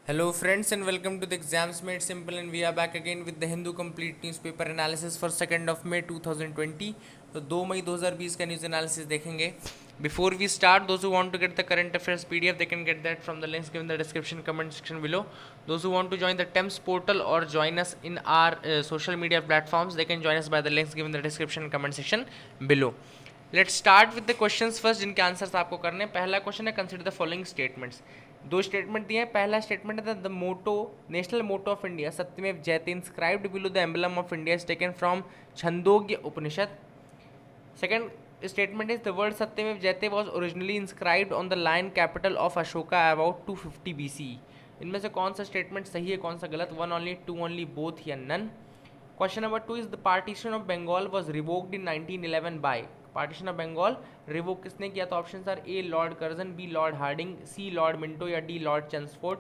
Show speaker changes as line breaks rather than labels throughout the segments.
Hello friends and welcome to the Exams Made Simple, and we are back again with the Hindu Complete Newspaper Analysis for 2nd of May 2020. तो 2 मई 2020 का news analysis देखेंगे. Before we start, those who want to get the current affairs PDF, they can get that from the links given in the description comment section below. Those who want to join the TEMS portal or join us in our social media platforms, they can join us by the links given in the description comment section below. Let's start with the questions first, जिनके answers आपको करने हैं. पहला question है consider the following statements. दो statement दिए हैं. पहला स्टेटमेंट है the motto national motto of India Satyamev Jayate inscribed below the emblem of India is taken from Chandogya Upanishad. Second statement is the word Satyamev Jayate was originally inscribed on the lion capital of Ashoka about 250 BC. इनमें से कौन सा statement सही है, कौन सा गलत? One only, two only, both या none. Question number 2 is the partition of Bengal was revoked in 1911 by. Partition of Bengal revoke किसने किया? तो option are A lord Curzon, B lord Hardinge, C lord Minto या D lord Chelmsford.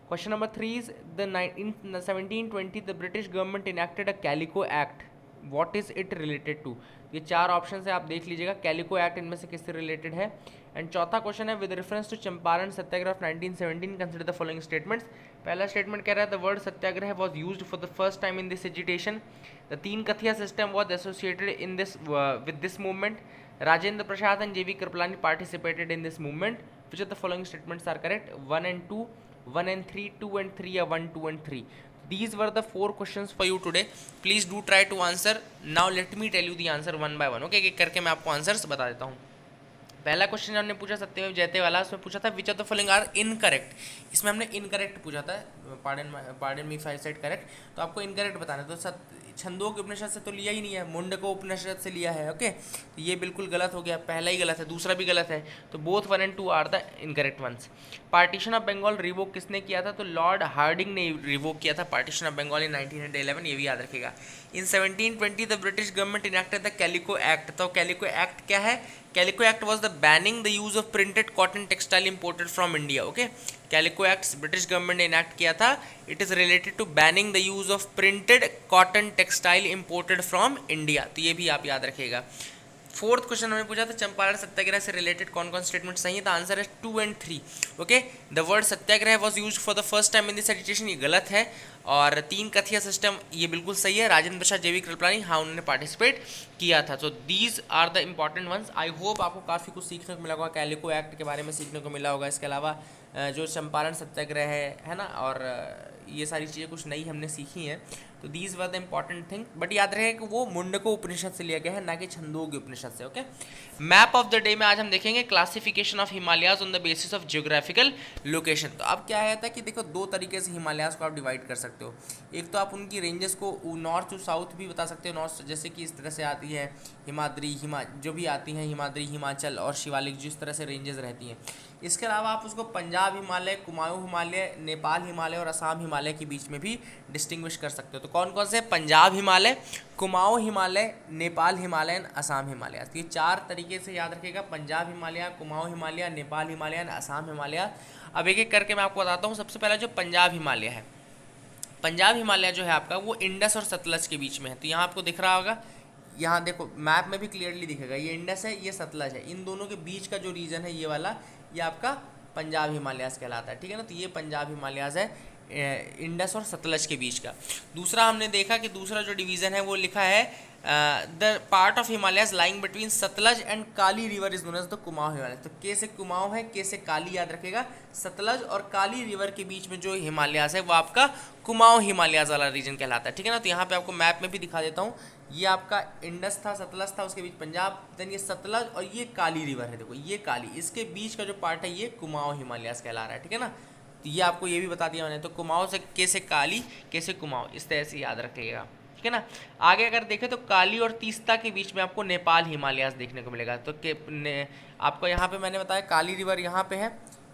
Question number 3 is in 1720 the British government enacted a calico act. What is it related to? ये चार option है, आप देख लीजिएगा. Calico act इनमें से किससे रिलेटेड है? एंड चौथा क्वेश्चन है with reference to Champaran Satyagraha of 1917 consider the following statements. पहला स्टेटमेंट कह रहा है the word Satyagraha was used for the first time in this agitation. The Tinkathia system was associated in this with this movement. Rajendra Prasad and J B Kripalani participated in this movement. Which of the following statements are correct? 1 and 2, 1 and 3, 2 and 3 या 1, 2 and 3. These were the 4 questions for you today. Please do try to answer. Now let me tell you the answer one by one. Okay, करके मैं आपको answers बता देता हूँ. पहला question हमने पूछा सत्यमेव जयते वाला, उसमें पूछा था which of the following are incorrect. इसमें हमने इनकरेक्ट पूछा था. Pardon me if I said correct. तो आपको इनकरेक्ट बताना है. तो छंदोग्य उपनिषद से तो लिया ही नहीं है, मुंडको उपनिषद से लिया है. ओके, तो ये बिल्कुल गलत हो गया. पहला ही गलत है, दूसरा भी गलत है. तो both 1 and 2 are the incorrect ones. Partition of Bengal revoke किसने किया था? तो लॉर्ड हार्डिंग ने रिवोक किया था पार्टीशन ऑफ बंगाल इन 1911. ये भी याद रखेगा. इन 1720 the British government enacted the calico act. तो कैलिको एक्ट क्या है? Calico Act was the banning the use of printed cotton textile imported from India. Okay, Calico Act British government ने enact किया था. It is related to banning the use of printed cotton textile imported from India. तो ये भी आप याद रखिएगा. Fourth question हमने पूछा था चंपारण सत्याग्रह से रिलेटेड कौन कौन स्टेटमेंट सही है? तो आंसर है 2 and 3. Okay, the word Satyagraha was used for the first time in this agitation, ये गलत है. और तीन कथिया सिस्टम, ये बिल्कुल सही है. राजेंद्र प्रसाद, जेवी कृपलानी, हाँ उन्होंने पार्टिसिपेट किया था. तो these are the important ones. I hope आपको काफ़ी कुछ सीखने को मिला होगा. कैलिको एक्ट के बारे में सीखने को मिला होगा. इसके अलावा जो चंपारण सत्याग्रह है ना, और ये सारी चीज़ें कुछ नई हमने सीखी हैं. तो these were the important thing. But याद रहे कि वो मुंडको उपनिषद से लिया गया है, ना कि छंदोग्य उपनिषद से. Okay, map of the day में आज हम देखेंगे classification of Himalayas on the basis of geographical location. तो अब क्या है कि देखो दो तरीके से हिमालयाज को आप डिवाइड कर सकते हो. एक तो आप उनकी रेंजेस को नॉर्थ टू साउथ भी बता सकते हो. नॉर्थ जैसे कि इस तरह से आती है हिमाद्री, जो भी आती हैं हिमाद्री, हिमाचल और शिवालिक, जिस तरह से रेंजेस रहती हैं. इसके अलावा आप उसको पंजाब हिमालय, कुमाऊं हिमालय, नेपाल हिमालय और असम हिमालय के बीच में भी डिस्टिंग्विश कर सकते हो. तो कौन कौन से? पंजाब हिमालय, कुमाऊं हिमालय, नेपाल हिमालय, असम हिमालय. तो ये चार तरीके से याद रखिएगा. पंजाब हिमालय, कुमाऊं हिमालय, नेपाल हिमालय, असम हिमालय. अब एक एक करके मैं आपको बताता हूँ. सबसे पहला जो पंजाब हिमालय है, पंजाब हिमालय जो है आपका वो इंडस और सतलज के बीच में है. तो यहाँ आपको दिख रहा होगा, यहाँ देखो मैप में भी क्लियरली दिखेगा. ये इंडस है, ये सतलज है. इन दोनों के बीच का जो रीजन है ये वाला, ये आपका पंजाब हिमालयाज कहलाता है. ठीक है ना. तो ये पंजाब हिमालयाज है इंडस और सतलज के बीच का. दूसरा हमने देखा कि दूसरा जो डिवीज़न है वो लिखा है the part of Himalayas lying between Sutlej and Kali river is known as the Kumaon Himalaya. तो के से कुमाऊं है, के से काली याद रखेगा. सतलज और काली रिवर के बीच में जो हिमालयाज है वो आपका कुमाऊं हिमालयाज वाला रीजन कहलाता है. ठीक है ना. तो यहाँ पे आपको मैप में भी दिखा देता हूँ. ये आपका इंडस था, सतलज था, उसके बीच पंजाब, देन ये सतलज और ये काली रिवर है. देखो ये काली, इसके बीच का जो पार्ट है ये कुमाऊं हिमालयाज कहला रहा है. ठीक है ना. तो ये आपको ये भी बता दिया मैंने. तो कुमाऊं से कैसे काली, कैसे कुमाऊं, इस तरह से याद रखिएगा. ठीक है ना. आगे अगर देखें तो काली और तीस्ता के बीच में आपको नेपाल हिमालयाज देखने को मिलेगा. तो आपको यहाँ पे मैंने बताया काली रिवर यहाँ पे है,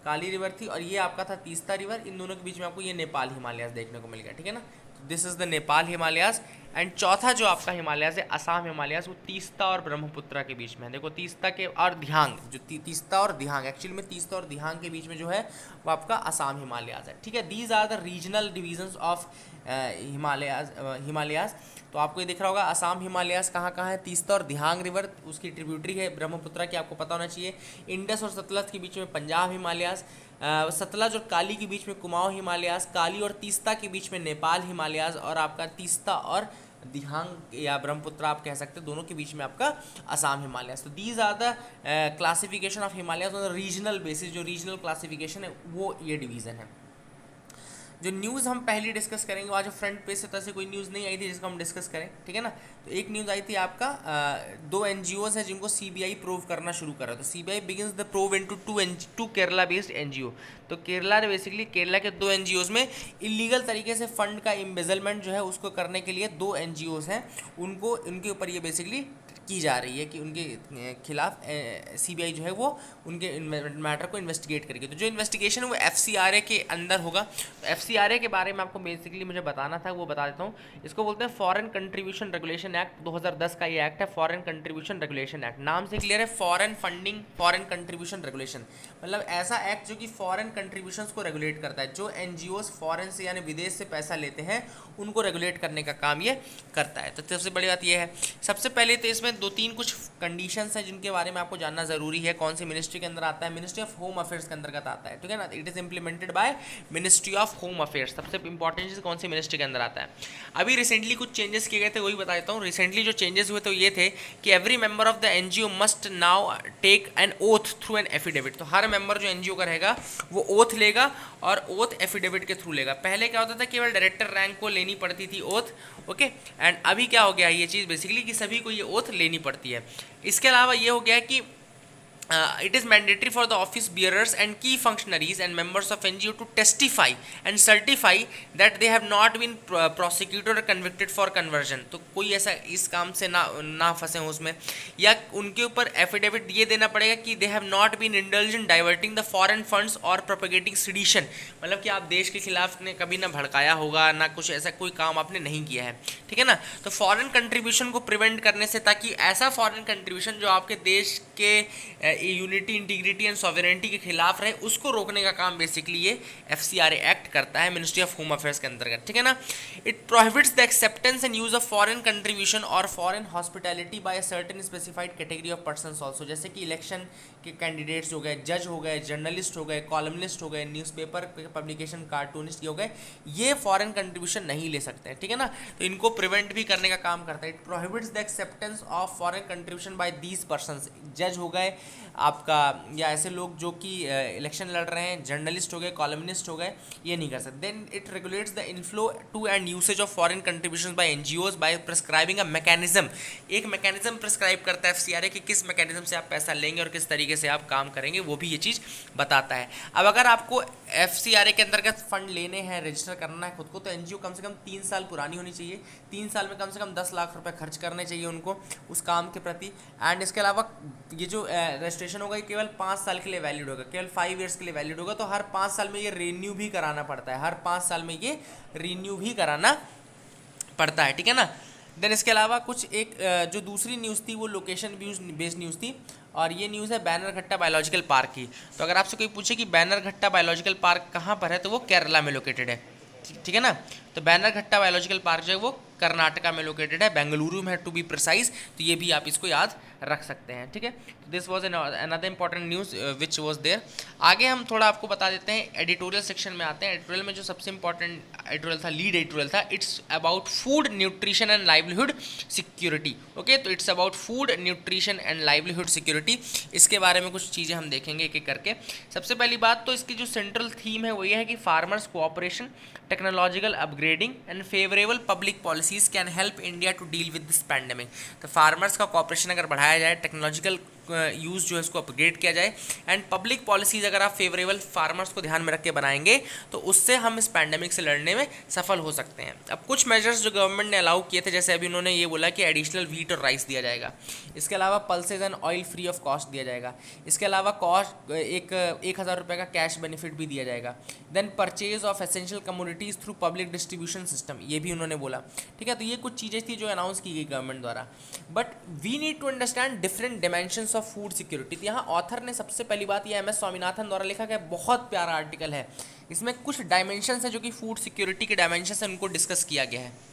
काली रिवर थी, और ये आपका था तीस्ता रिवर. इन दोनों के बीच में आपको ये नेपाल हिमालयाज देखने को मिल गया. ठीक है ना. This is the Nepal Himalayas. And चौथा जो आपका हिमालयाज है असम हिमालयाज, वो तीस्ता और ब्रह्मपुत्रा के बीच में है। देखो तीस्ता के और दिहांग, जो तीस्ता और दिहांग, एक्चुअली में तीस्ता और दिहांग के बीच में जो है वो आपका असम हिमालयाज है, ठीक है। These are the regional divisions of Himalayas. तो आपको ये दिख रहा होगा असम हिमालयाज कहाँ कहाँ है, तीस्ता और दिहांग रिवर उसकी ट्रिब्यूटरी है ब्रह्मपुत्रा की, आपको पता होना चाहिए। इंडस और सतलज के बीच में पंजाब हिमालयाज, सतलज और काली के बीच में कुमाऊं हिमालयाज, काली और तीस्ता के बीच में नेपाल हिमालयाज, और आपका तीस्ता और दिहांग या ब्रह्मपुत्र आप कह सकते हैं दोनों के बीच में आपका असम हिमालयाज। तो these are the classification of Himalayas on regional basis, जो रीजनल क्लासिफिकेशन है वो ये डिवीज़न है। जो न्यूज़ हम पहले डिस्कस करेंगे, आज जो फ्रंट पेज से तरह से कोई न्यूज़ नहीं आई थी जिसको हम डिस्कस करें, ठीक है ना। तो एक न्यूज़ आई थी आपका, दो एनजीओज हैं जिनको सीबीआई प्रूव करना शुरू कर रहा है। तो CBI begins the prove into two Kerala based NGO. तो केरला बेसिकली केरला के दो एनजीओज में इलीगल तरीके से फंड का एम्बेजलमेंट जो है उसको करने के लिए दो एनजीओज हैं, उनको उनके ऊपर ये बेसिकली की जा रही है कि उनके खिलाफ सीबीआई जो है वो उनके मैटर को इन्वेस्टिगेट करेगी। तो जो इन्वेस्टिगेशन है वो एफसीआरए के अंदर होगा। तो एफसीआरए के बारे में आपको बेसिकली मुझे बताना था, वो बता देता हूँ। इसको बोलते हैं फॉरेन कंट्रीब्यूशन रेगुलेशन एक्ट, 2010 का ये एक्ट है, फॉरेन कंट्रीब्यूशन रेगुलेशन एक्ट। नाम से क्लियर है, foreign funding foreign contribution regulation, मतलब ऐसा एक्ट जो कि फॉरेन कंट्रीब्यूशंस को रेगुलेट करता है। जो एनजीओज फॉरेन से यानी विदेश से पैसा लेते हैं उनको रेगुलेट करने का काम ये करता है। तो सबसे बड़ी बात ये है, सबसे पहले तो इसमें दो तीन कुछ कंडीशंस हैं जिनके बारे में आपको जानना जरूरी है। कौन सी मिनिस्ट्री के अंदर आता है, मिनिस्ट्री ऑफ होम अफेयर्स के अंतर्गत आता है, ठीक है ना। It is implemented by ministry of home affairs. सबसे इंपॉर्टेंट चीज कौन सी मिनिस्ट्री के अंदर आता है। अभी रिसेंटली कुछ चेंजेस किए गए थे, वही बता देता हूँ। रिसेंटली जो चेंजेस हुए थे ये थे कि every member of the NGO must now take an oath through an affidavit. तो हर मेंबर जो एनजीओ का रहेगा वो ओथ लेगा और ओथ एफिडेविट के थ्रू लेगा। पहले क्या होता था, केवल डायरेक्टर रैंक को लेनी पड़ती थी ओथ, ओके। एंड अभी क्या हो गया ये चीज़ बेसिकली कि सभी को ये ओथ लेनी पड़ती है। इसके अलावा ये हो गया कि it is mandatory for the office bearers and key functionaries and members of NGO to testify and certify that they have not been prosecuted or convicted for conversion। तो कोई ऐसा इस काम से ना फंसे हो उसमें, या उनके ऊपर एफिडेविट ये देना पड़ेगा कि they have not been indulged in diverting the foreign funds or propagating sedition, मतलब कि आप देश के खिलाफ ने कभी ना भड़काया होगा, ना कुछ ऐसा कोई काम आपने नहीं किया है, ठीक है ना। तो फॉरेन कंट्रीब्यूशन को प्रिवेंट करने से, ताकि ऐसा फॉरेन कंट्रीब्यूशन जो आपके देश के यूनिटी इंटीग्रिटी एंड सॉवरेनिटी के खिलाफ रहे, उसको रोकने का काम बेसिकली ये एफसीआरए एक्ट करता है मिनिस्ट्री ऑफ होम अफेयर्स के अंतर्गत, ठीक है ना। It prohibits the acceptance and use of foreign contribution और foreign hospitality by a certain specified category of persons also, जैसे कि इलेक्शन के कैंडिडेट्स हो गए, जज हो गए, जर्नलिस्ट हो गए, कॉलमनिस्ट हो गए, न्यूज़पेपर पब्लिकेशन कार्टूनिस्ट हो गए, ये फॉरेन कंट्रीब्यूशन नहीं ले सकते हैं, ठीक है ना। तो इनको प्रिवेंट भी करने का काम करता है। It prohibits the acceptance of foreign contribution by these persons, जज हो गए आपका, या ऐसे लोग जो कि इलेक्शन लड़ रहे हैं, जर्नलिस्ट हो गए, कॉलमनिस्ट हो गए, ये नहीं कर सकते। Then it regulates the inflow to and usage of foreign contributions by NGOs by prescribing a mechanism. एक मैकेनिज्म प्रिस्क्राइब करता है एफसीआरए कि किस मैकेनिज्म से आप पैसा लेंगे और किस तरीके से आप काम करेंगे, वो भी ये चीज़ बताता है। अब अगर आपको एफसीआरए के अंतर्गत फंड लेने हैं, रजिस्टर करना है खुद को, तो एनजीओ कम से कम 3 साल पुरानी होनी चाहिए। 3 साल में कम से कम 10 लाख रुपए खर्च करने चाहिए उनको उस काम के प्रति। एंड इसके अलावा ये जो रजिस्ट्रेशन होगा ये केवल 5 साल के लिए वैलिड होगा, केवल 5 ईयर्स के लिए वैलिड होगा। तो हर 5 साल में ये रिन्यू भी कराना पड़ता है, हर 5 साल में ये रिन्यू भी कराना पड़ता है, ठीक है ना। देन इसके अलावा कुछ एक जो दूसरी न्यूज़ थी वो लोकेशन बेस्ड न्यूज़ थी, और ये न्यूज़ है बैनरघट्टा बायोलॉजिकल पार्क की। तो अगर आपसे कोई पूछे कि बैनरघट्टा बायोलॉजिकल पार्क कहाँ पर है, तो वो केरला में लोकेटेड है, ठीक है ना। तो बैनरघट्टा बायोलॉजिकल पार्क जो है वो कर्नाटका में लोकेटेड है, बेंगलुरु में है टू बी प्रिसाइज। तो ये भी आप इसको याद रख सकते हैं, ठीक है। This was another important news which was there. आगे हम थोड़ा आपको बता देते हैं, एडिटोरियल सेक्शन में आते हैं। एडिटोरियल में जो सबसे इंपॉर्टेंट एडिटोरियल था, लीड एडिटोरियल था, it's about food nutrition and livelihood security, okay. तो it's about food nutrition and livelihood security. इसके बारे में कुछ चीज़ें हम देखेंगे एक एक करके। सबसे पहली बात तो इसकी जो सेंट्रल थीम है वो ये है कि farmers cooperation, technological upgrading and favourable public policies can help India to deal with this pandemic. तो फार्मर्स का कोऑपरेशन अगर बढ़ाया जाए, टेक्नोलॉजिकल यूज़ जो है इसको अपग्रेड किया जाए, एंड पब्लिक पॉलिसीज़ अगर आप फेवरेबल फार्मर्स को ध्यान में रख के बनाएंगे तो उससे हम इस पैंडेमिक से लड़ने में सफल हो सकते हैं। अब कुछ मेजर्स जो गवर्नमेंट ने अलाउ किए थे, जैसे अभी उन्होंने ये बोला कि एडिशनल व्हीट और राइस दिया जाएगा, इसके अलावा pulses and oil free of cost दिया जाएगा, इसके अलावा कॉस्ट 1,000 रुपये का कैश बेनिफिट भी दिया जाएगा, then purchase of essential commodities through public distribution system, ये भी उन्होंने बोला। ठीक है, तो ये कुछ चीज़ें थी जो अनाउंस की गई गवर्नमेंट द्वारा। But we need to understand different dimensions of food security. तो यहाँ ऑथर ने सबसे पहली बात, ये MS स्वामीनाथन द्वारा लिखा गया बहुत प्यारा आर्टिकल है, इसमें कुछ डायमेंशंस है जो कि फूड सिक्योरिटी के डायमेंशंस हैं, उनको डिस्कस किया गया है।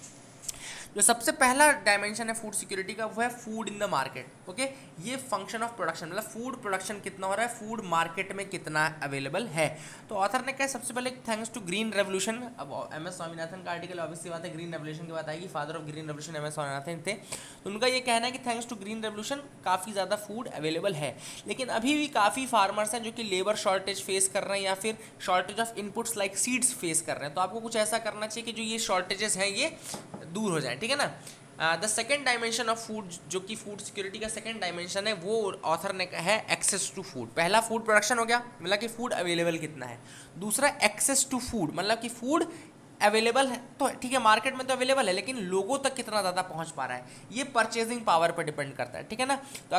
जो सबसे पहला डायमेंशन है फूड सिक्योरिटी का, वो है food in the market. Okay, ये फंक्शन ऑफ प्रोडक्शन, मतलब फूड प्रोडक्शन कितना हो रहा है, फूड मार्केट में कितना अवेलेबल है। तो ऑथर ने कहा सबसे पहले थैंक्स टू ग्रीन रेवोल्यूशन, अब MS स्वामीनाथन का आर्टिकल ऑब्वियसली बात है ग्रीन रेवोल्यूशन की बात आएगी, father of green revolution MS Swaminathan थे, तो उनका ये कहना है कि थैंक्स टू ग्रीन रेवोल्यूशन काफ़ी ज़्यादा फूड अवेलेबल है, लेकिन अभी भी काफ़ी फार्मर्स हैं जो कि लेबर शॉर्टेज फेस कर रहे हैं या फिर shortage of inputs like seeds face कर रहे हैं। तो आपको कुछ ऐसा करना चाहिए कि जो ये शॉर्टेजेस हैं ये दूर हो जाए। ठीक है ना। The second dimension of food, जो कि फूड सिक्योरिटी का सेकेंड डायमेंशन है, वो ऑथर ने कहा है एक्सेस टू फूड। पहला फूड प्रोडक्शन हो गया, मतलब कि फूड अवेलेबल कितना है। दूसरा एक्सेस टू फूड, मतलब कि फूड अवेलेबल है तो ठीक है, मार्केट में तो अवेलेबल है, लेकिन लोगों तक कितना ज़्यादा पहुंच पा रहा है, ये परचेजिंग पावर पर डिपेंड करता है। ठीक है ना। तो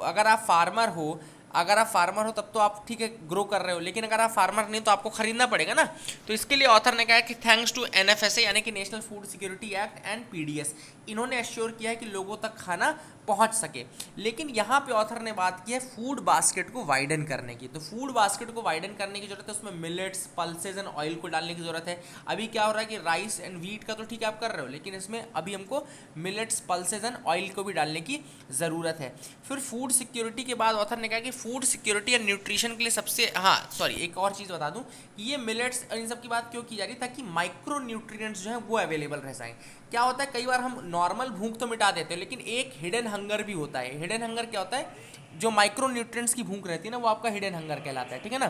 अगर आप फार्मर हो तब तो आप ठीक है ग्रो कर रहे हो, लेकिन अगर आप फार्मर नहीं तो आपको खरीदना पड़ेगा ना। तो इसके लिए ऑथर ने कहा कि थैंक्स टू NFSA यानी कि national food security act and PDS, इन्होंने एश्योर किया है कि लोगों तक खाना पहुंच सके। लेकिन यहाँ पे ऑथर ने बात की है फूड बास्केट को वाइडन करने की। तो फूड बास्केट को वाइडन करने की जरूरत है, उसमें मिलेट्स, पल्सेज एंड ऑयल को डालने की जरूरत है। अभी क्या हो रहा है कि राइस एंड व्हीट का तो ठीक है आप कर रहे हो, लेकिन इसमें अभी हमको मिलेट्स, पल्सेज एंड ऑयल को भी डालने की ज़रूरत है। फिर फूड सिक्योरिटी के बाद ऑथर ने कहा कि फूड सिक्योरिटी एंड न्यूट्रिशन के लिए सबसे एक और चीज़ बता दूं कि ये मिलेट्स इन सब की बात क्यों की जा रही है, ताकि माइक्रो न्यूट्रिएंट्स जो है वो अवेलेबल रह जाएं। क्या होता है, कई बार हम नॉर्मल भूख तो मिटा देते हैं, लेकिन एक हिडन हंगर भी होता है। हिडन हंगर क्या होता है, जो माइक्रो न्यूट्रिएंट्स की भूख रहती है ना, वो आपका हिडन हंगर कहलाता है। ठीक है ना,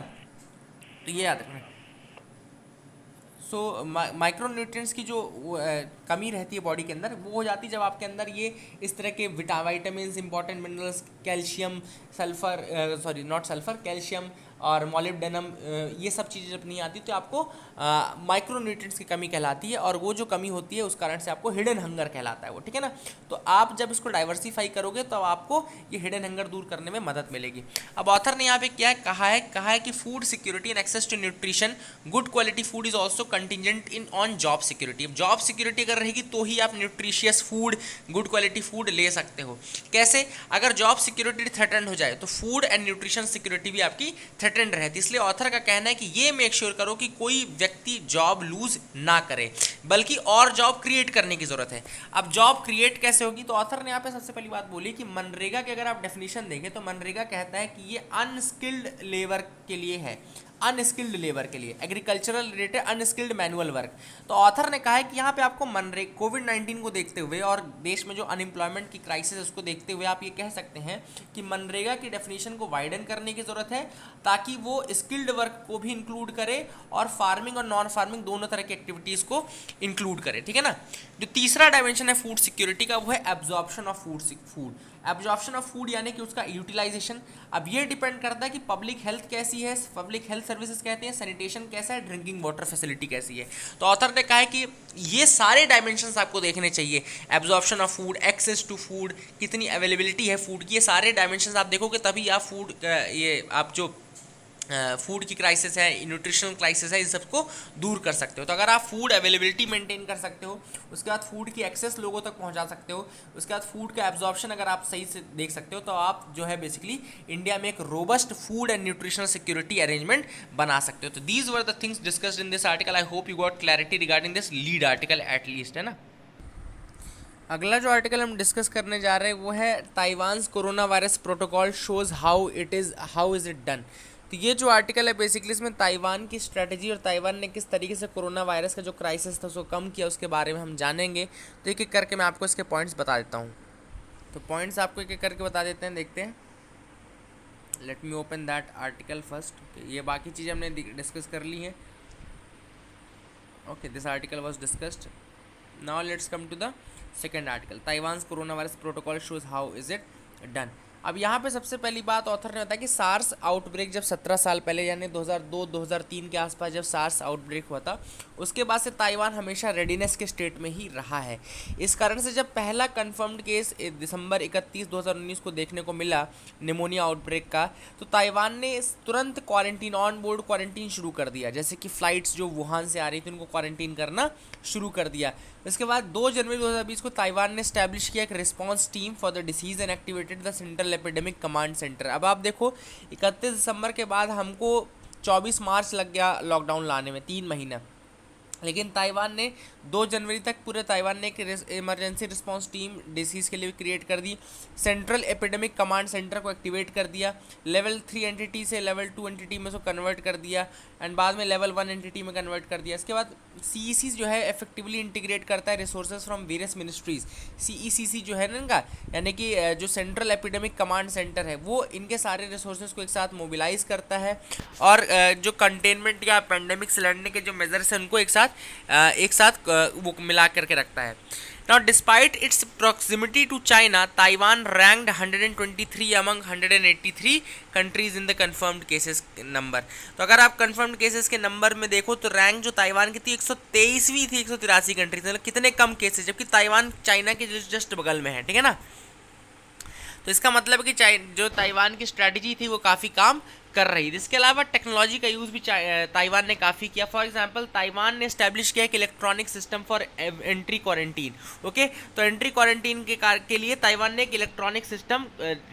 तो ये याद रखना। सो माइक्रो न्यूट्रिएंट्स की जो कमी रहती है बॉडी के अंदर, वो हो जाती है जब आपके अंदर ये इस तरह के vitamins, important minerals, calcium, calcium और मॉलिब्डेनम, ये सब चीज़ें जब नहीं आती तो आपको माइक्रो न्यूट्रिएंट्स की कमी कहलाती है, और वो जो कमी होती है उस कारण से आपको हिडन हंगर कहलाता है वो। ठीक है ना। तो आप जब इसको डाइवर्सिफाई करोगे तो आपको ये हिडन हंगर दूर करने में मदद मिलेगी। अब ऑथर ने यहाँ पे क्या कहा है कि food security and access to nutrition, good quality food is also contingent in on job security. अब जॉब सिक्योरिटी अगर रहेगी तो ही आप nutritious food, good quality food ले सकते हो। कैसे, अगर जॉब सिक्योरिटी थ्रेटन्ड हो जाए तो फूड एंड न्यूट्रिशन सिक्योरिटी भी आपकी थ्रेटन्ड रहती है। इसलिए ऑथर का कहना है कि ये मेक श्योर करो कि कोई व्यक्ति जॉब लूज ना करे, बल्कि और जॉब क्रिएट करने की जरूरत है। अब जॉब क्रिएट कैसे होगी, तो ऑथर ने यहाँ पे सबसे पहली बात बोली कि मनरेगा की अगर आप डेफिनेशन देखें तो मनरेगा कहता है कि ये अनस्किल्ड लेबर के लिए है, अनस्किल्ड लेबर के लिए, agricultural related unskilled manual work. तो ऑथर ने कहा है कि यहाँ पे आपको कोविड-19 को देखते हुए और देश में जो अनएम्प्लॉयमेंट की क्राइसिस उसको देखते हुए आप ये कह सकते हैं कि मनरेगा की डेफिनेशन को वाइडन करने की ज़रूरत है, ताकि वो स्किल्ड वर्क को भी इंक्लूड करे और फार्मिंग और नॉन फार्मिंग दोनों तरह की एक्टिविटीज़ को इंक्लूड करे। ठीक है ना। जो तीसरा डायमेंशन है फूड सिक्योरिटी का, वो है absorption of food. Absorption of food यानी कि उसका यूटिलाइजेशन। अब ये डिपेंड करता है कि पब्लिक हेल्थ कैसी है, पब्लिक हेल्थ सर्विसेज कहते हैं, सैनिटेशन कैसा है, ड्रिंकिंग वाटर फैसिलिटी कैसी है। तो ऑथर ने कहा है कि ये सारे डायमेंशंस आपको देखने चाहिए, absorption of food, access to food, कितनी अवेलेबिलिटी है फूड की, ये सारे डायमेंशंस आप देखोगे तभी आप आप जो फूड की क्राइसिस है, न्यूट्रिशनल क्राइसिस है, इन सबको दूर कर सकते हो। तो अगर आप फूड अवेलेबिलिटी मेंटेन कर सकते हो, उसके बाद फूड की एक्सेस लोगों तक पहुंचा सकते हो, उसके बाद फूड का एब्जॉर्प्शन अगर आप सही से देख सकते हो, तो आप जो है बेसिकली इंडिया में एक robust food and nutritional security arrangement बना सकते हो। तो these were the things discussed in this article. I hope you got clarity regarding this lead article at least, है ना। अगला जो आर्टिकल हम डिस्कस करने जा रहे हैं वो है Taiwan's corona virus protocol shows how is it done. तो ये जो आर्टिकल है बेसिकली इसमें ताइवान की स्ट्रेटजी और ताइवान ने किस तरीके से कोरोना वायरस का जो क्राइसिस था उसको कम किया उसके बारे में हम जानेंगे। तो एक एक करके मैं आपको इसके पॉइंट्स बता देता हूँ। तो पॉइंट्स आपको एक एक करके बता देते हैं, देखते हैं। Let me open that article first. ये बाकी चीज़ें हमने डिस्कस कर ली हैं। Okay, this article was discussed. Now let's come to the second article. Taiwan's corona virus protocol shows how is it done. अब यहाँ पे सबसे पहली बात ऑथर ने बताया कि सार्स आउटब्रेक जब 17 साल पहले यानी 2002-2003 के आसपास जब सार्स आउटब्रेक हुआ था, उसके बाद से ताइवान हमेशा रेडीनेस के स्टेट में ही रहा है। इस कारण से जब पहला कंफर्म्ड केस दिसंबर 31, 2019 को देखने को मिला निमोनिया आउटब्रेक का, तो ताइवान ने तुरंत क्वारंटीन, ऑन बोर्ड क्वारंटीन शुरू कर दिया। जैसे कि फ़्लाइट्स जो वुहान से आ रही थी उनको क्वारंटीन करना शुरू कर दिया। इसके बाद 2 जनवरी 2020 को ताइवान ने स्टैब्लिश किया एक response team for the disease and activated the central epidemic command centre. अब आप देखो 31 दिसंबर के बाद हमको 24 मार्च लग गया लॉकडाउन लाने में, 3 महीना, लेकिन ताइवान ने 2 जनवरी तक पूरे ताइवान ने एक इमरजेंसी रिस्पांस टीम डिसीज़ के लिए क्रिएट कर दी, सेंट्रल एपिडेमिक कमांड सेंटर को एक्टिवेट कर दिया, लेवल 3 एंटिटी से लेवल 2 एंटिटी में उसको कन्वर्ट कर दिया एंड बाद में लेवल 1 एंटिटी में कन्वर्ट कर दिया। इसके बाद CEC जो है इफेक्टिवली इंटीग्रेट करता है resources from various ministries. CECC जो है ना इनका, यानी कि जो सेंट्रल एपिडेमिक कमांड सेंटर है वो इनके सारे रिसोर्सेज को एक साथ मोबिलाइज करता है और जो कंटेनमेंट या पेंडेमिक से लड़ने के जो मेजर्स हैं उनको एक साथ वो मिला करके रखता है। Now, despite its proximity to China, Taiwan ranked 123 among 183 countries in the confirmed cases number। तो अगर आप confirmed cases के नंबर में देखो तो रैंक जो ताइवान की थी 123वीं थी 183 कंट्रीज, मतलब कितने कम केसेस, जबकि ताइवान चाइना के जस्ट बगल में है, ठीक है ना। तो इसका मतलब है कि जो ताइवान की स्ट्रैटेजी थी वो काफ़ी काम कर रही थी। इसके अलावा टेक्नोलॉजी का यूज़ भी ताइवान ने काफ़ी किया। फॉर एग्जांपल ताइवान ने एस्टैब्लिश किया एक electronic system for entry quarantine. Okay, तो एंट्री क्वारंटीन के लिए ताइवान ने एक इलेक्ट्रॉनिक सिस्टम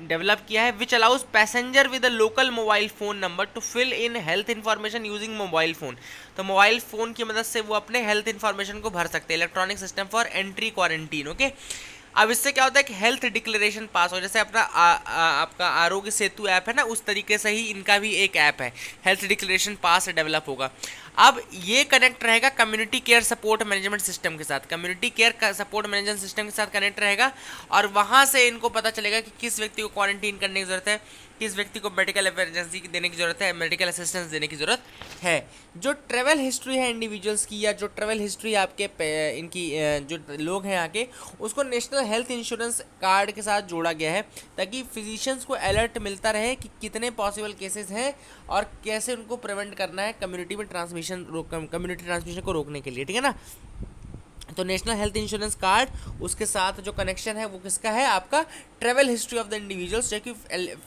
डेवलप किया है which allows passenger with a local mobile phone number to fill in health information using mobile phone. तो मोबाइल फ़ोन की मदद से वो अपने हेल्थ इन्फॉर्मेशन को भर सकते हैं, electronic system for entry quarantine. Okay, अब इससे क्या होता है कि हेल्थ डिक्लेरेशन पास हो, जैसे अपना आपका आरोग्य सेतु ऐप है ना, उस तरीके से ही इनका भी एक ऐप है, हेल्थ डिक्लेरेशन पास डेवलप होगा। अब ये कनेक्ट रहेगा community care support management system के साथ, community care support management system के साथ कनेक्ट रहेगा और वहाँ से इनको पता चलेगा कि किस व्यक्ति को क्वारंटीन करने की ज़रूरत है, किस व्यक्ति को मेडिकल इमरजेंसी देने की ज़रूरत है, मेडिकल असिस्टेंस देने की ज़रूरत है। जो ट्रैवल हिस्ट्री है इंडिविजुअल्स की या जो ट्रैवल हिस्ट्री आपके इनकी जो लोग हैं आके, उसको नेशनल हेल्थ इंश्योरेंस कार्ड के साथ जोड़ा गया है ताकि फिजिशियंस को अलर्ट मिलता रहे कि कितने पॉसिबल केसेस हैं और कैसे उनको प्रिवेंट करना है कम्युनिटी में कम्युनिटी ट्रांसमिशन को रोकने के लिए, ठीक है ना। तो नेशनल हेल्थ इंश्योरेंस कार्ड, उसके साथ जो कनेक्शन है वो किसका है, आपका travel history of the individuals, जो कि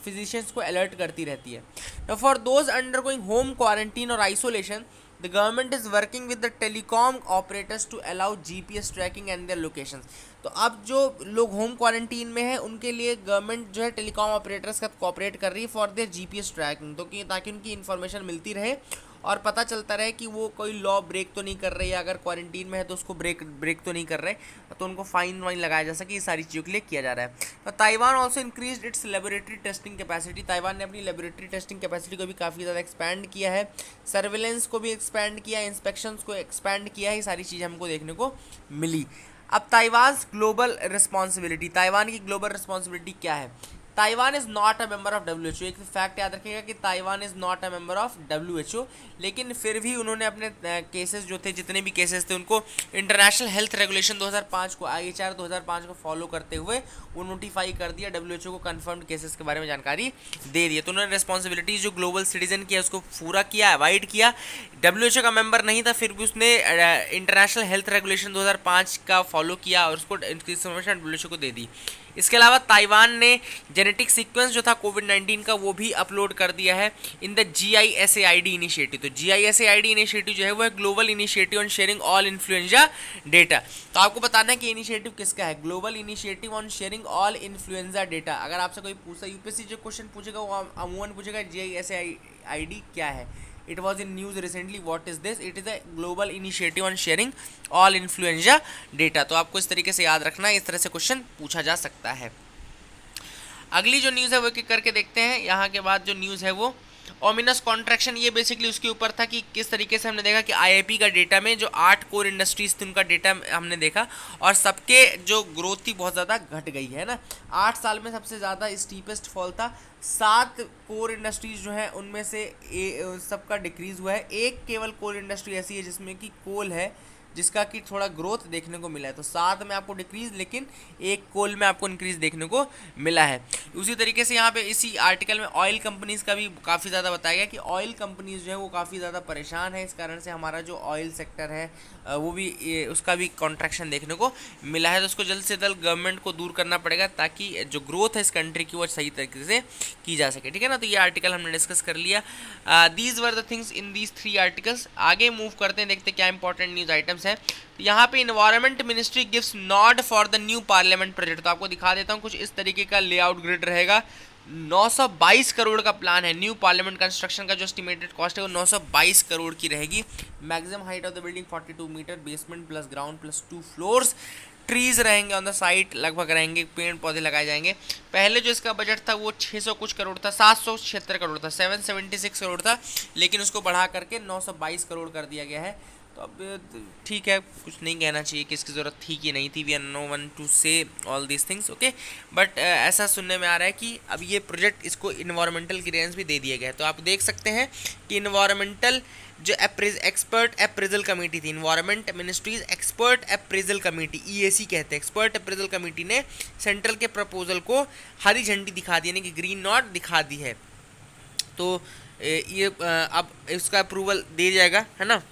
फिजिशियंस को अलर्ट करती रहती है। Now for those undergoing home quarantine और isolation, the government is working with the telecom operators to allow GPS tracking and their locations. तो अब जो लोग होम क्वारंटीन में हैं उनके लिए गवर्नमेंट जो है टेलीकॉम ऑपरेटर्स का कोऑपरेट कर रही है फॉर देयर GPS ट्रैकिंग, तो कि ताकि उनकी इन्फॉर्मेशन मिलती रहे और पता चलता रहे कि वो कोई लॉ ब्रेक तो नहीं कर रही है, अगर क्वारंटीन में है तो उसको ब्रेक तो नहीं कर रहे, तो उनको फाइन वाइन लगाया जा सके, ये सारी चीज़ों के लिए किया जा रहा है। तो Taiwan also increase its laboratory testing capacity, Taiwan ने अपनी लेबोरेटरी टेस्टिंग कैपेसिटी को भी काफ़ी ज़्यादा एक्सपैंड किया है, सर्विलेंस को भी एक्सपैंड किया है, इंस्पेक्शंस को एक्सपैंड किया है, ये सारी चीज़ें हमको देखने को मिली। अब ताइवान ग्लोबल रिस्पॉन्सिबिलिटी, ताइवान की ग्लोबल रिस्पॉन्सिबिलिटी क्या है। Taiwan is not a member of WHO, एक फैक्ट याद रखिएगा कि Taiwan is not a member of WHO, लेकिन फिर भी उन्होंने अपने केसेस जो थे, जितने भी केसेस थे, उनको इंटरनेशनल हेल्थ रेगुलेशन 2005 को, IHR 2005 को फॉलो करते हुए वो नोटिफाई कर दिया, WHO को कन्फर्म्ड केसेस के बारे में जानकारी दे दी। तो उन्होंने रिस्पॉन्सिबिलिटीज जो ग्लोबल सिटीजन की है उसको पूरा किया, अवॉइड किया। WHO का मेंबर नहीं था, फिर भी उसने इंटरनेशनल हेल्थ रेगुलेशन 2005 का फॉलो किया और उसको इन्फॉर्मेशन WHO को दे दी। इसके अलावा ताइवान ने जेनेटिक सीक्वेंस जो था कोविड-19 का वो भी अपलोड कर दिया है इन द GISAID इनिशिएटिव। तो GISAID इनिशिएटिव जो है वो है global initiative on sharing all influenza data. तो आपको बताना है कि इनिशिएटिव किसका है, global initiative on sharing all influenza data. अगर आपसे कोई पूछता, UPSC जो क्वेश्चन पूछेगा वो अमूमन पूछेगा GISAID क्या है। It was in news recently. What is this? It is a global initiative on sharing all influenza data. तो आपको इस तरीके से याद रखना है, इस तरह से क्वेश्चन पूछा जा सकता है। अगली जो न्यूज़ है वो एक करके देखते हैं। यहाँ के बाद जो न्यूज़ है वो ओमिनस कॉन्ट्रैक्शन, ये बेसिकली उसके ऊपर था कि किस तरीके से हमने देखा कि IIP का डेटा में जो 8 कोर इंडस्ट्रीज थी उनका डेटा हमने देखा और सबके जो ग्रोथ थी बहुत ज़्यादा घट गई है ना। 8 साल में सबसे ज़्यादा स्टीपेस्ट फॉल था 7 कोर इंडस्ट्रीज जो हैं उनमें से सबका डिक्रीज हुआ है। एक केवल कोल इंडस्ट्री ऐसी है जिसमें कि कोल है, जिसका कि थोड़ा ग्रोथ देखने को मिला है। तो 7 में आपको डिक्रीज, लेकिन एक कोल में आपको इंक्रीज देखने को मिला है। उसी तरीके से यहाँ पे इसी आर्टिकल में ऑयल कंपनीज का भी काफ़ी ज़्यादा बताया गया कि ऑयल कंपनीज जो है वो काफ़ी ज़्यादा परेशान है। इस कारण से हमारा जो ऑयल सेक्टर है वो भी उसका भी कॉन्ट्रैक्शन देखने को मिला है। तो उसको जल्द से जल्द गवर्नमेंट को दूर करना पड़ेगा ताकि जो ग्रोथ है इस कंट्री की वो सही तरीके से की जा सके, ठीक है ना। तो ये आर्टिकल हमने डिस्कस कर लिया। These were the things in these 3 articles. आगे मूव करते हैं, देखते हैं क्या इंपॉर्टेंट न्यूज़ आइटम्स हैं। यहाँ पे environment ministry gives nod for the new parliament project. तो आपको दिखा देता हूँ, कुछ इस तरीके का लेआउट ग्रिड रहेगा। 922 करोड़ का प्लान है। न्यू पार्लियामेंट कंस्ट्रक्शन का जो एस्टिमेटेड कॉस्ट है वो 922 करोड़ की रहेगी। Maximum height of the building 42 metre, basement plus ground plus 2 floors. Trees रहेंगे ऑन द साइट, लगभग रहेंगे, पेड़ पौधे लगाए जाएंगे। पहले जो इसका बजट था वो 600 कुछ करोड़ था, 776 करोड़ था, 776 करोड़ था, लेकिन उसको बढ़ा करके 922 करोड़ कर दिया गया है। तो अब ठीक है, कुछ नहीं कहना चाहिए कि इसकी ज़रूरत थी कि नहीं थी। We are no one to say all these things, okay. But ऐसा सुनने में आ रहा है कि अब ये प्रोजेक्ट इसको इन्वायरमेंटल क्लियरेंस भी दे दिया गया है। तो आप देख सकते हैं कि इन्वायरमेंटल जो एक्सपर्ट अप्रेजल कमेटी थी, environment ministries expert appraisal committee, EAC कहते हैं, एक्सपर्ट अप्रेजल कमेटी ने सेंट्रल के प्रपोजल को हरी झंडी दिखा दी, यानी कि ग्रीन नॉट दिखा दी है। तो ये अब इसका अप्रूवल दे जाएगा, है ना।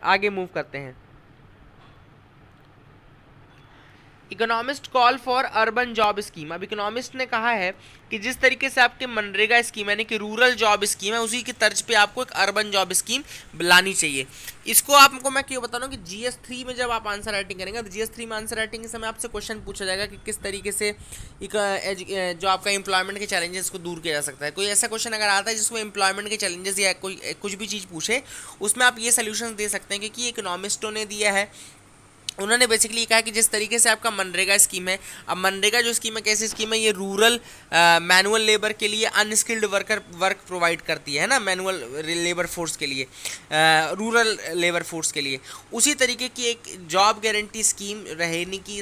आगे मूव करते हैं। Economist call for urban job scheme. अब इकोनॉमिस्ट ने कहा है कि जिस तरीके से आपके मनरेगा स्कीम यानी कि रूरल जॉब स्कीम है, उसी की तर्ज पे आपको एक अर्बन जॉब स्कीम लानी चाहिए। इसको आपको मैं क्यों बता रहा हूँ कि GS3 में जब आप आंसर राइटिंग करेंगे तो GS3 में आंसर राइटिंग के समय आपसे क्वेश्चन पूछा जाएगा कि किस तरीके से जो आपका एम्प्लॉयमेंट के चैलेंजेस को दूर किया जा सकता है। कोई ऐसा क्वेश्चन अगर आता है जिसको एम्प्लॉयमेंट के चैलेंजेस या कोई कुछ भी चीज़ पूछे, उसमें आप ये सोल्यूशन दे सकते हैं, क्योंकि इकोनॉमिस्टों ने दिया है। उन्होंने बेसिकली कहा कि जिस तरीके से आपका मनरेगा स्कीम है, अब मनरेगा जो स्कीम है कैसी स्कीम है, ये रूरल मैनुअल लेबर के लिए अनस्किल्ड वर्क प्रोवाइड करती है ना, मैनुअल लेबर फोर्स के लिए, रूरल लेबर फोर्स के लिए। उसी तरीके की एक जॉब गारंटी स्कीम रहने की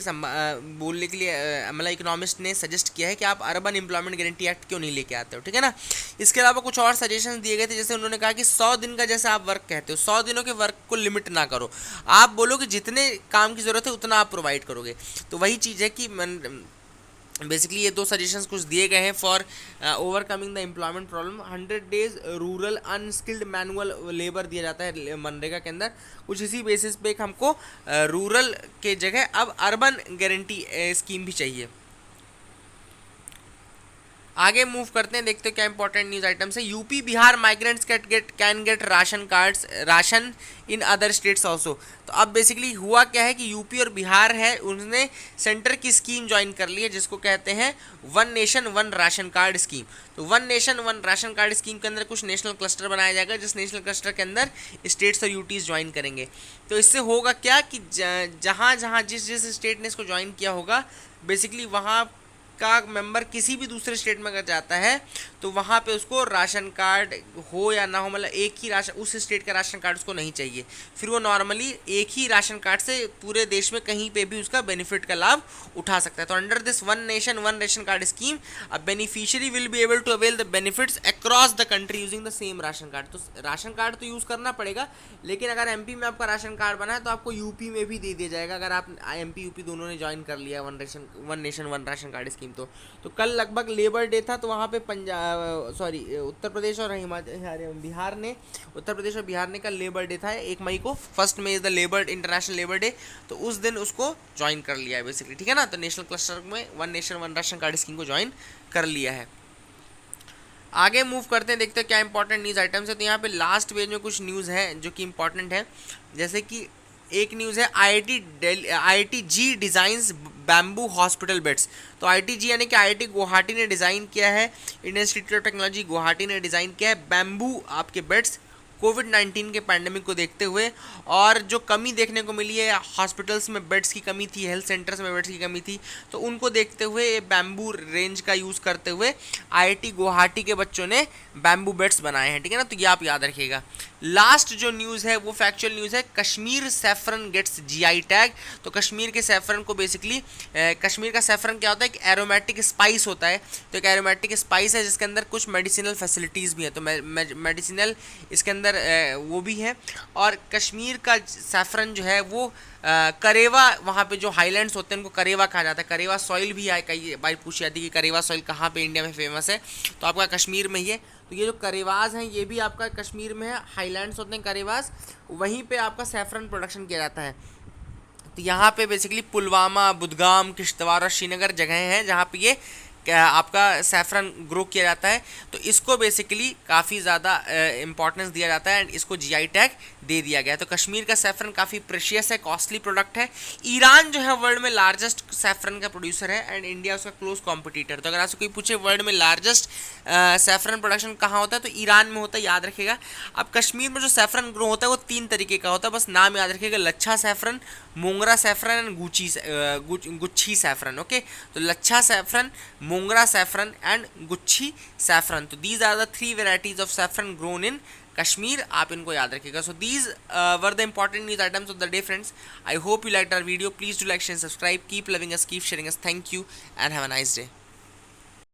बोलने के लिए मतलब इकोनॉमिस्ट ने सजेस्ट किया है कि आप अर्बन एम्प्लॉयमेंट गारंटी एक्ट क्यों नहीं लेके आते हो, ठीक है ना। इसके अलावा कुछ और सजेशन दिए गए थे, जैसे उन्होंने कहा कि 100 दिन का जैसे आप वर्क कहते हो, 100 दिनों के वर्क को लिमिट ना करो, आप बोलो कि जितने काम की ज़रूरत है उतना आप प्रोवाइड करोगे। तो वही चीज़ है कि बेसिकली ये 2 सजेशंस कुछ दिए गए हैं for overcoming the employment problem. 100 days rural unskilled manual labour दिया जाता है मनरेगा के अंदर, कुछ इसी बेसिस पे एक हमको रूरल के जगह अब अर्बन गारंटी स्कीम भी चाहिए। आगे मूव करते हैं, देखते हैं क्या इंपॉर्टेंट न्यूज आइटम्स है। UP Bihar migrants can get ration in other states also. तो अब बेसिकली हुआ क्या है कि यूपी और बिहार है, उन्होंने सेंटर की स्कीम ज्वाइन कर ली है जिसको कहते हैं one nation one ration card scheme. तो one nation one ration card scheme के अंदर कुछ नेशनल क्लस्टर बनाया जाएगा, जिस नेशनल क्लस्टर के अंदर स्टेट्स और यूटीज ज्वाइन करेंगे। तो इससे होगा क्या कि जहाँ जहाँ जिस स्टेट ने इसको ज्वाइन किया होगा, बेसिकली वहाँ का मेंबर किसी भी दूसरे स्टेट में अगर जाता है तो वहाँ पे उसको राशन कार्ड हो या ना हो, मतलब एक ही राशन, उस स्टेट का राशन कार्ड उसको नहीं चाहिए, फिर वो नॉर्मली एक ही राशन कार्ड से पूरे देश में कहीं पे भी उसका बेनिफिट का लाभ उठा सकता है। तो under this one nation one ration card scheme a beneficiary will be able to avail the benefits across the country using the same ration card. तो राशन कार्ड तो यूज़ करना पड़ेगा, लेकिन अगर MP में आपका राशन कार्ड बना है तो आपको UP में भी दे दिया जाएगा, अगर आप MP UP दोनों ने ज्वाइन कर लिया one nation one ration card scheme. तो कल लगभग लेबर डे था, तो वहाँ पे उत्तर प्रदेश और बिहार ने, उत्तर प्रदेश और बिहार ने कल लेबर डे था 1 मई को, 1 May is the international labour day. तो उस दिन उसको ज्वाइन कर लिया है बेसिकली, ठीक है ना। तो नेशनल क्लस्टर में one nation one ration card scheme को ज्वाइन कर लिया है। आगे मूव करते हैं, देखते हैं क्या इंपॉर्टेंट न्यूज़ आइटम्स है। तो यहाँ पे लास्ट पेज में कुछ न्यूज़ है जो कि इंपॉर्टेंट है, जैसे कि एक न्यूज़ है IITG designs bamboo hospital beds. तो IITG यानी कि IIT गुवाहाटी ने डिज़ाइन किया है, Indian institute of technology Guwahati ने डिज़ाइन किया है बैम्बू आपके बेड्स कोविड-19 के पैंडेमिक को देखते हुए, और जो कमी देखने को मिली है, हॉस्पिटल्स में बेड्स की कमी थी, हेल्थ सेंटर्स में बेड्स की कमी थी, तो उनको देखते हुए ये बैम्बू रेंज का यूज़ करते हुए IIT गुवाहाटी के बच्चों ने बैम्बू बेड्स बनाए हैं, ठीक है ना। तो ये आप याद रखिएगा। लास्ट जो न्यूज़ है वो फैक्चुअल न्यूज़ है, Kashmir saffron gets GI tag. तो कश्मीर के सैफरन को बेसिकली, कश्मीर का सैफरन क्या होता है, एक एरोमेटिक स्पाइस होता है। तो एक एरोमेटिक स्पाइस है जिसके अंदर कुछ मेडिसिनल फैसिलिटीज़ भी हैं, तो मेडिसिनल इसके अंदर वो भी है। और कश्मीर का सैफरन जो है वो करेवा, वहाँ पे जो हाईलैंड्स होते हैं उनको करेवा कहा जाता है। करेवा सॉइल भी है, कई बार पूछी जाती है कि करेवा सॉइल कहाँ पे इंडिया में फेमस है, तो आपका कश्मीर में ही है। तो ये जो करेवाज हैं ये भी आपका कश्मीर में है, हाईलैंड्स होते हैं करेवाज, वहीं पे आपका सैफरन प्रोडक्शन किया जाता है। तो यहाँ पे बेसिकली पुलवामा, बुदगाम, किश्तवाड़ और श्रीनगर जगहें हैं जहाँ पे ये आपका सैफरन ग्रो किया जाता है। तो इसको बेसिकली काफ़ी ज़्यादा इंपॉर्टेंस दिया जाता है एंड इसको GI टैग दे दिया गया है। तो कश्मीर का सैफरन काफ़ी प्रेशियस है, कॉस्टली प्रोडक्ट है। ईरान जो है वर्ल्ड में लार्जेस्ट सैफरन का प्रोड्यूसर है एंड इंडिया उसका क्लोज कॉम्पिटिटर। तो अगर आपसे कोई पूछे वर्ल्ड में लार्जेस्ट सैफरन प्रोडक्शन कहाँ होता है, तो ईरान में होता है, याद रखिएगा। अब कश्मीर में जो सैफरन ग्रो होता है वो 3 तरीके का होता है, बस नाम याद रखिएगा, Lachha saffron, Mongra saffron and Guchhi saffron. Okay, तो Lachha saffron, Mongra saffron and Guchhi saffron. तो these are the 3 varieties of saffron grown in Kashmir, आप इनको याद रखिएगा। So these were the important news items of the day friends. I hope you like our video. Please do like, share, subscribe, keep loving us, keep sharing us. Thank you and have a nice day.